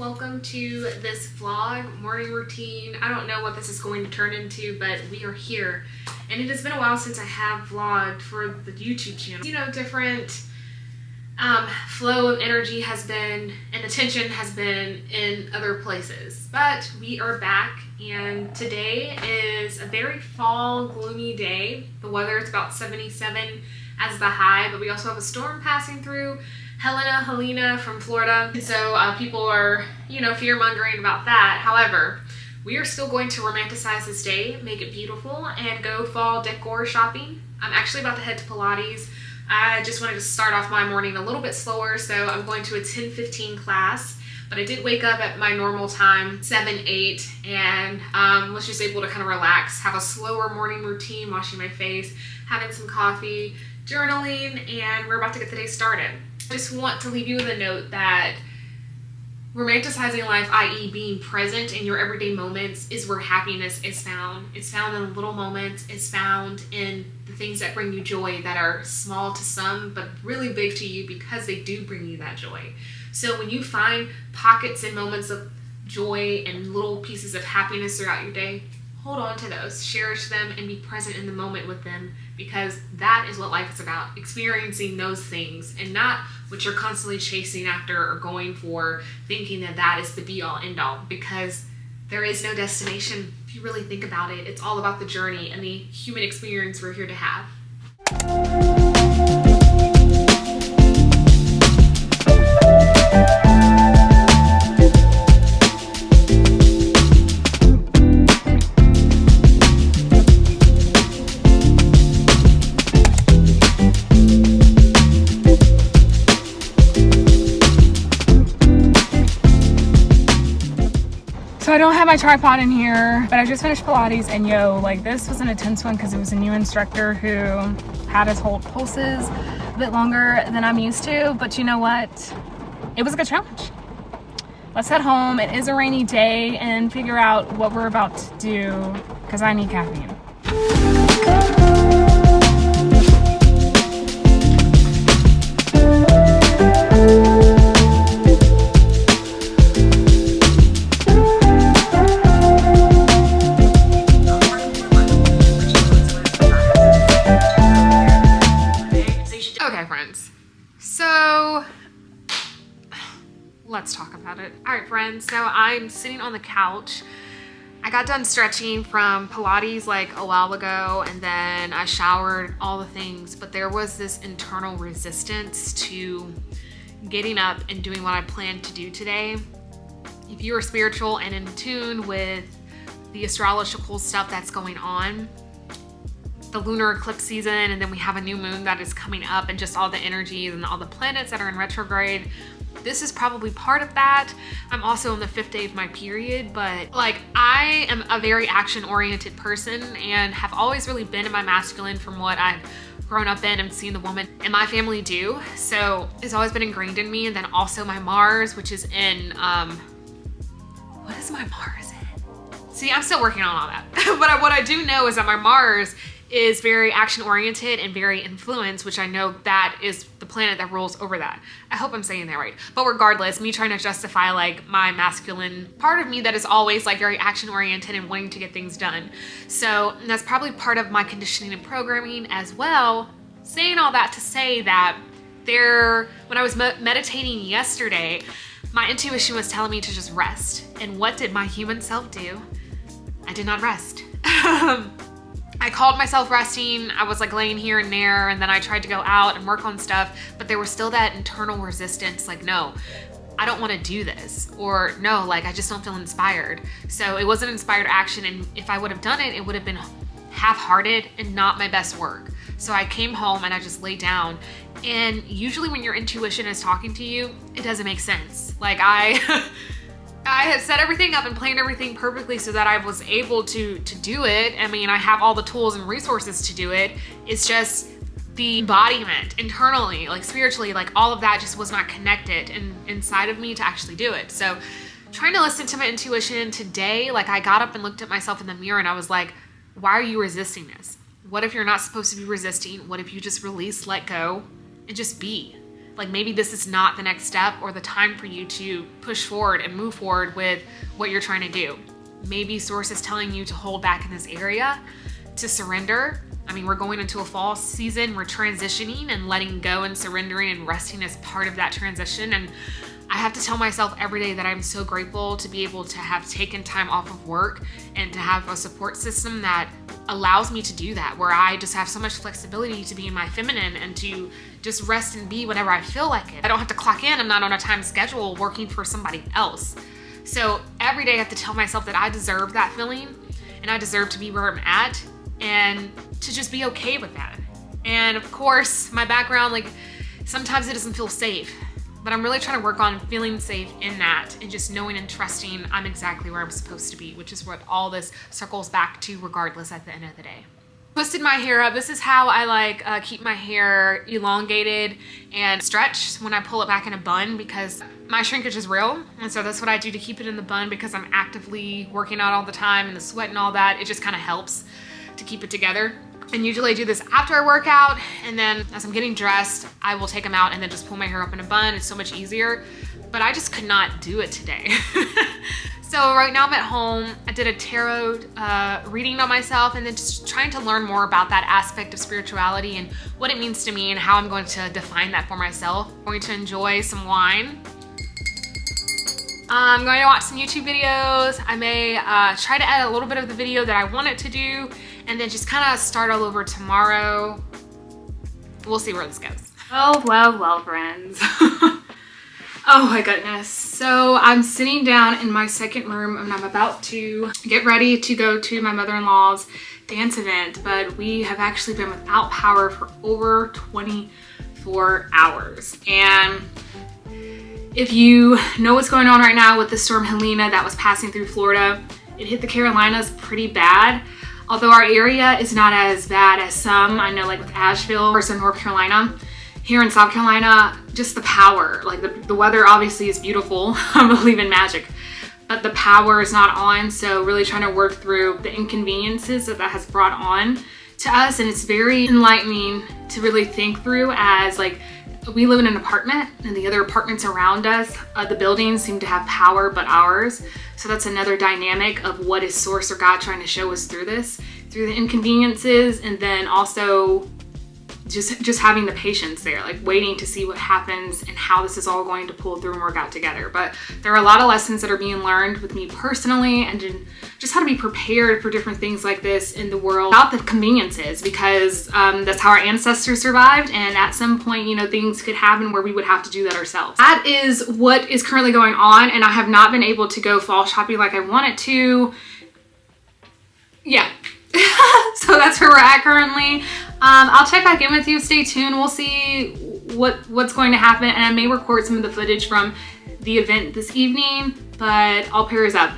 welcome to this vlog, morning routine. I don't know what this is going to turn into, but we are here. And it has been a while since I have vlogged for the YouTube channel. You know, different flow of energy has been, and attention has been in other places. But we are back, and today is a very fall, gloomy day. The weather is about 77 as the high, but we also have a storm passing through. Helene from Florida. So people are, fear-mongering about that. However, we are still going to romanticize this day, make it beautiful, and go fall decor shopping. I'm actually about to head to Pilates. I just wanted to start off my morning a little bit slower, so I'm going to a 10:15 class. But I did wake up at my normal time, 7, 8, and was just able to kind of relax, have a slower morning routine, washing my face, having some coffee, journaling, and we're about to get the day started. I just want to leave you with a note that romanticizing life, i.e. being present in your everyday moments, is where happiness is found. It's found in the little moments. It's found in the things that bring you joy that are small to some, but really big to you because they do bring you that joy. So when you find pockets and moments of joy and little pieces of happiness throughout your day, hold on to those, cherish them, and be present in the moment with them, because that is what life is about, experiencing those things and not what you're constantly chasing after or going for, thinking that that is the be-all, end-all, because there is no destination. If you really think about it, it's all about the journey and the human experience we're here to have. So I don't have my tripod in here, but I just finished Pilates, and this was an intense one because it was a new instructor who had us hold pulses a bit longer than I'm used to, but you know what? It was a good challenge. Let's head home. It is a rainy day, and figure out what we're about to do because I need caffeine. Let's talk about it. All right, friends, so I'm sitting on the couch. I got done stretching from Pilates like a while ago, and then I showered, all the things, but there was this internal resistance to getting up and doing what I planned to do today. If you are spiritual and in tune with the astrological stuff that's going on, the lunar eclipse season, and then we have a new moon that is coming up, and just all the energies and all the planets that are in retrograde, this is probably part of that. I'm also on the 5th day of my period, but I am a very action-oriented person and have always really been in my masculine from what I've grown up in and seen the woman in my family do. So it's always been ingrained in me. And then also my Mars, which is in, what is my Mars in? See, I'm still working on all that. But what I do know is that my Mars is very action-oriented and very influenced, which I know that is the planet that rules over that. I hope I'm saying that right. But regardless, me trying to justify my masculine part of me that is always very action-oriented and wanting to get things done. So that's probably part of my conditioning and programming as well. Saying all that to say that when I was meditating yesterday, my intuition was telling me to just rest. And what did my human self do? I did not rest. I called myself resting. I was laying here and there, and then I tried to go out and work on stuff, but there was still that internal resistance, no, I don't want to do this, or no, I just don't feel inspired. So it wasn't inspired action, and if I would have done it, it would have been half-hearted and not my best work. So I came home and I just laid down, and usually when your intuition is talking to you, it doesn't make sense. I had set everything up and planned everything perfectly so that I was able to do it. I mean, I have all the tools and resources to do it. It's just the embodiment internally, spiritually, all of that just was not connected inside of me to actually do it. So trying to listen to my intuition today, I got up and looked at myself in the mirror and I was like, why are you resisting this? What if you're not supposed to be resisting? What if you just release, let go, and just be? like maybe this is not the next step or the time for you to push forward and move forward with what you're trying to do. Maybe source is telling you to hold back in this area, to surrender. I mean, we're going into a fall season, we're transitioning, and letting go and surrendering and resting is part of that transition. And I have to tell myself every day that I'm so grateful to be able to have taken time off of work and to have a support system that allows me to do that, where I just have so much flexibility to be in my feminine and to just rest and be whenever I feel like it. I don't have to clock in. I'm not on a time schedule working for somebody else. So every day I have to tell myself that I deserve that feeling and I deserve to be where I'm at and to just be okay with that. And of course, my background, like sometimes it doesn't feel safe, but I'm really trying to work on feeling safe in that and just knowing and trusting I'm exactly where I'm supposed to be, which is what all this circles back to regardless at the end of the day. Twisted my hair up. This is how I keep my hair elongated and stretched when I pull it back in a bun, because my shrinkage is real. And so that's what I do to keep it in the bun, because I'm actively working out all the time and the sweat and all that. It just kind of helps to keep it together. And usually I do this after I work out, and then as I'm getting dressed, I will take them out and then just pull my hair up in a bun. It's so much easier, but I just could not do it today. So right now I'm at home. I did a tarot reading on myself, and then just trying to learn more about that aspect of spirituality and what it means to me and how I'm going to define that for myself. I'm going to enjoy some wine. I'm going to watch some YouTube videos. I may try to add a little bit of the video that I wanted to do, and then just kind of start all over tomorrow. We'll see where this goes. Well, friends. Oh my goodness. So I'm sitting down in my second room and I'm about to get ready to go to my mother-in-law's dance event, but we have actually been without power for over 24 hours. And if you know what's going on right now with the storm Helene that was passing through Florida, it hit the Carolinas pretty bad. Although our area is not as bad as some, I know, like with Asheville or some North Carolina. Here in South Carolina, just the power, like the weather obviously is beautiful. I believe in magic, but the power is not on. So really trying to work through the inconveniences that has brought on to us. And it's very enlightening to really think through, as like we live in an apartment and the other apartments around us, the buildings seem to have power but ours. So that's another dynamic of what is source or God trying to show us through this, through the inconveniences, and then also just having the patience there, like waiting to see what happens and how this is all going to pull through and work out together. But there are a lot of lessons that are being learned with me personally, and just how to be prepared for different things like this in the world without the conveniences, because that's how our ancestors survived. And at some point, you know, things could happen where we would have to do that ourselves. That is what is currently going on. And I have not been able to go fall shopping like I wanted to. Yeah. So that's where we're at currently. I'll check back in with you. Stay tuned. We'll see what's going to happen, and I may record some of the footage from the event this evening, but all prayers up.